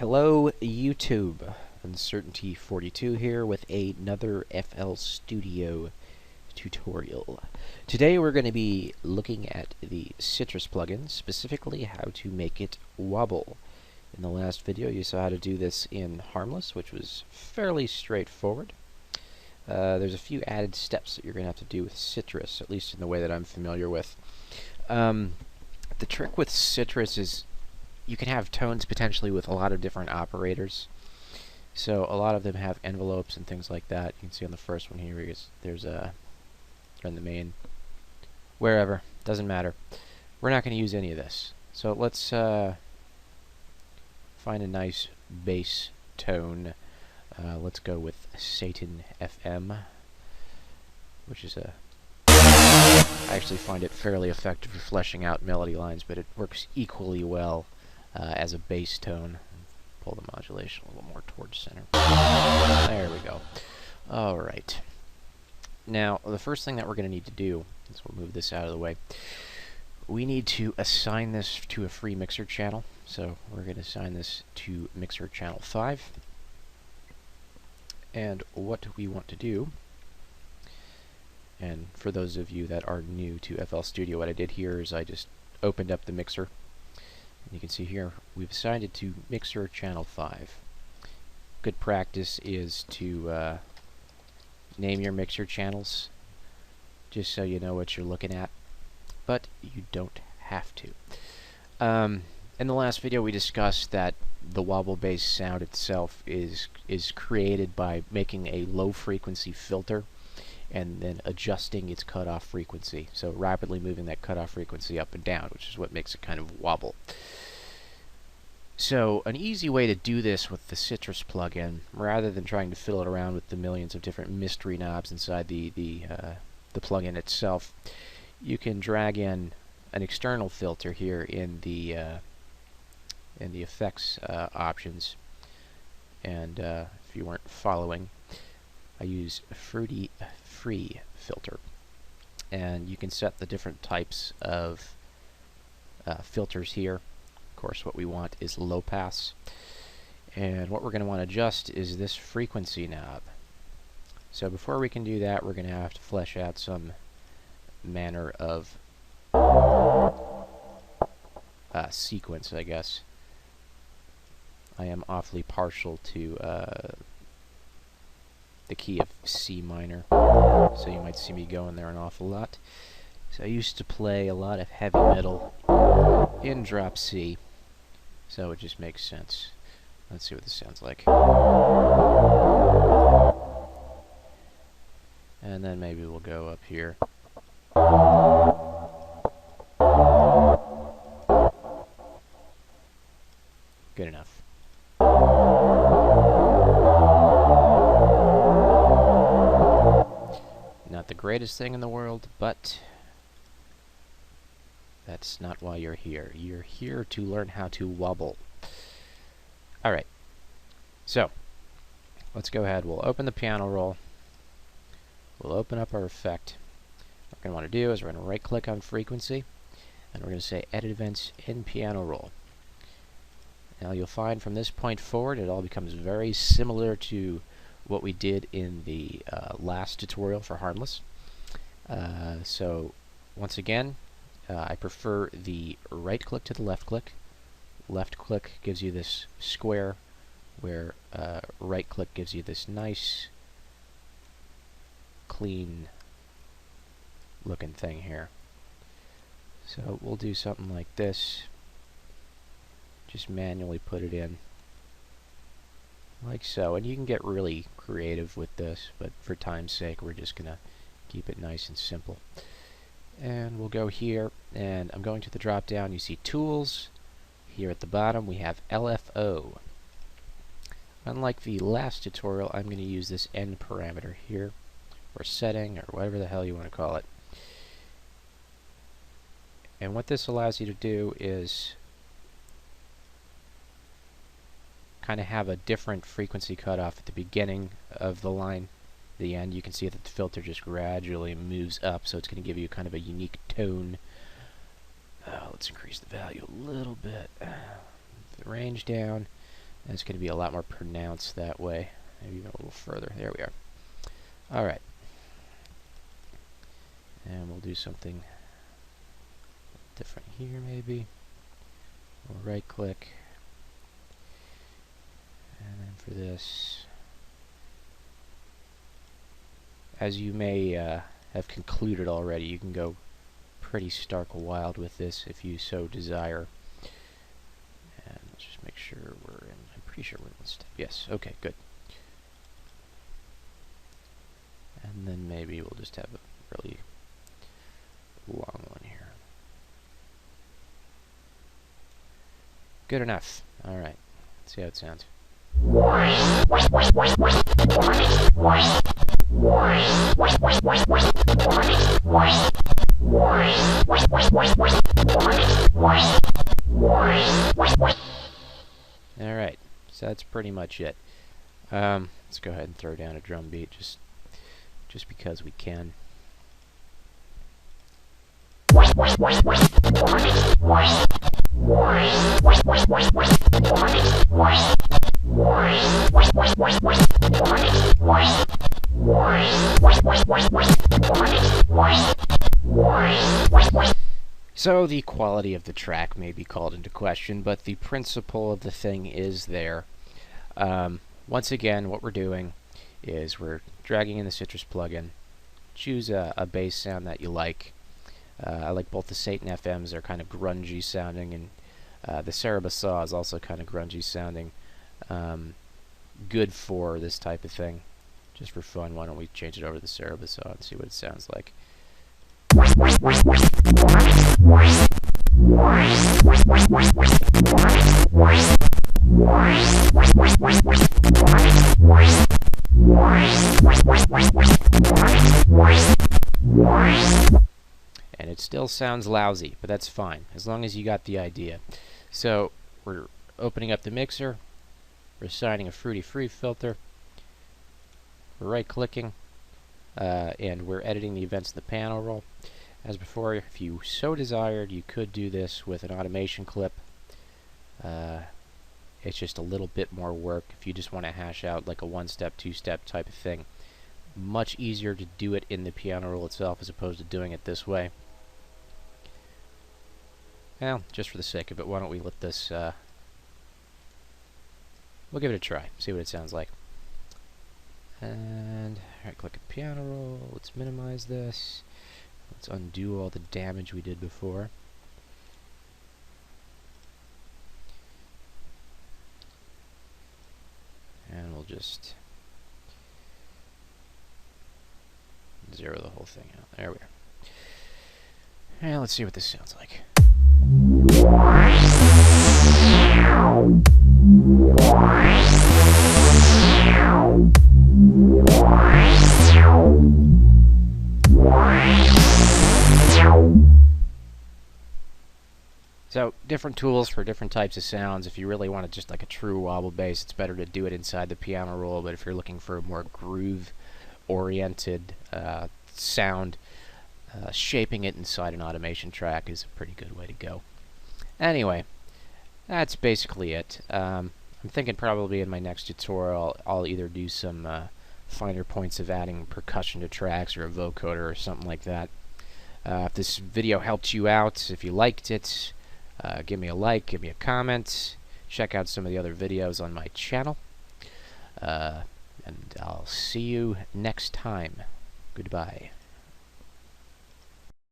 Hello YouTube, Uncertainty42 here with another FL Studio tutorial. Today we're going to be looking at the Sytrus plugin, specifically how to make it wobble. In the last video you saw how to do this in Harmless, which was fairly straightforward. There's a few added steps that you're going to have to do with Sytrus, at least in the way that I'm familiar with. The trick with Sytrus is you can have tones potentially with a lot of different operators. So a lot of them have envelopes and things like that. You can see on the first one here, there's a, in the main, wherever, doesn't matter. We're not going to use any of this. So let's find a nice bass tone. Let's go with Satan FM, which is I actually find it fairly effective for fleshing out melody lines, but it works equally well as a bass tone. Pull the modulation a little more towards center. There we go. Alright. Now, the first thing that we're going to need to do is we'll move this out of the way. We need to assign this to a free mixer channel. So we're going to assign this to mixer channel 5. And what we want to do, and for those of you that are new to FL Studio, what I did here is I just opened up the mixer. You can see here we've assigned it to mixer channel 5. Good practice is to name your mixer channels just so you know what you're looking at, but you don't have to. In the last video we discussed that the wobble bass sound itself is created by making a low frequency filter and then adjusting its cutoff frequency, so rapidly moving that cutoff frequency up and down, which is what makes it kind of wobble. So an easy way to do this with the Sytrus plugin, rather than trying to fiddle it around with the millions of different mystery knobs inside the plugin itself, you can drag in an external filter here in the effects options. And if you weren't following, I use Fruity Free filter, and you can set the different types of filters here. Of course, what we want is low pass, and what we're going to want to adjust is this frequency knob. So before we can do that, we're going to have to flesh out some manner of sequence, I guess. I am awfully partial to the key of C minor, so you might see me going there an awful lot. So I used to play a lot of heavy metal in drop C, so it just makes sense. Let's see what this sounds like. And then maybe we'll go up here. Good enough. Not the greatest thing in the world, but that's not why you're here. You're here to learn how to wobble. Alright, so let's go ahead. We'll open the piano roll. We'll open up our effect. What we're going to want to do is we're going to right click on frequency, and we're going to say edit events in piano roll. Now you'll find from this point forward it all becomes very similar to what we did in the last tutorial for Harmless. So once again, I prefer the right click to the left click. Left click gives you this square, where right click gives you this nice clean looking thing here. So we'll do something like this. Just manually put it in like so, and you can get really creative with this, but for time's sake we're just gonna keep it nice and simple. And we'll go here, and I'm going to the drop down. You see tools here at the bottom. We have LFO. Unlike the last tutorial, I'm going to use this end parameter here, or setting, or whatever the hell you want to call it. And what this allows you to do is kind of have a different frequency cutoff at the beginning of the line. The end, you can see that the filter just gradually moves up, so it's going to give you kind of a unique tone. Let's increase the value a little bit. The range down. And it's going to be a lot more pronounced that way. Maybe even a little further. There we are. Alright. And we'll do something different here maybe. We'll right click. And then for this, as you may have concluded already, you can go pretty stark wild with this if you so desire. And let's just make sure we're in, I'm pretty sure we're in one step. Yes, okay, good. And then maybe we'll just have a really long one here. Good enough. Alright, let's see how it sounds. Alright, so that's pretty much it. Let's go ahead and throw down a drum beat just because we can. So the quality of the track may be called into question, but the principle of the thing is there. Once again, what we're doing is we're dragging in the Sytrus plugin. Choose a bass sound that you like. I like both the Satan FMs, they're kind of grungy sounding, and the Sytrus Saw is also kind of grungy sounding. Good for this type of thing. Just for fun, why don't we change it over to the Sytrus Saw and see what it sounds like. And it still sounds lousy, but that's fine, as long as you got the idea. So, we're opening up the mixer, we're assigning a Fruity Free filter, we're right-clicking, and we're editing the events in the panel roll. As before, if you so desired, you could do this with an automation clip. It's just a little bit more work if you just want to hash out like a one-step, two-step type of thing. Much easier to do it in the piano roll itself as opposed to doing it this way. Well, just for the sake of it, why don't we let this, we'll give it a try, see what it sounds like. And, right click at piano roll, let's minimize this. Let's undo all the damage we did before. And we'll just zero the whole thing out. There we are. And let's see what this sounds like. So, different tools for different types of sounds. If you really want just like a true wobble bass, it's better to do it inside the piano roll, but if you're looking for a more groove-oriented sound, shaping it inside an automation track is a pretty good way to go. Anyway, that's basically it. I'm thinking probably in my next tutorial I'll either do some finer points of adding percussion to tracks or a vocoder or something like that. If this video helped you out, if you liked it, give me a like, give me a comment, check out some of the other videos on my channel, and I'll see you next time. Goodbye.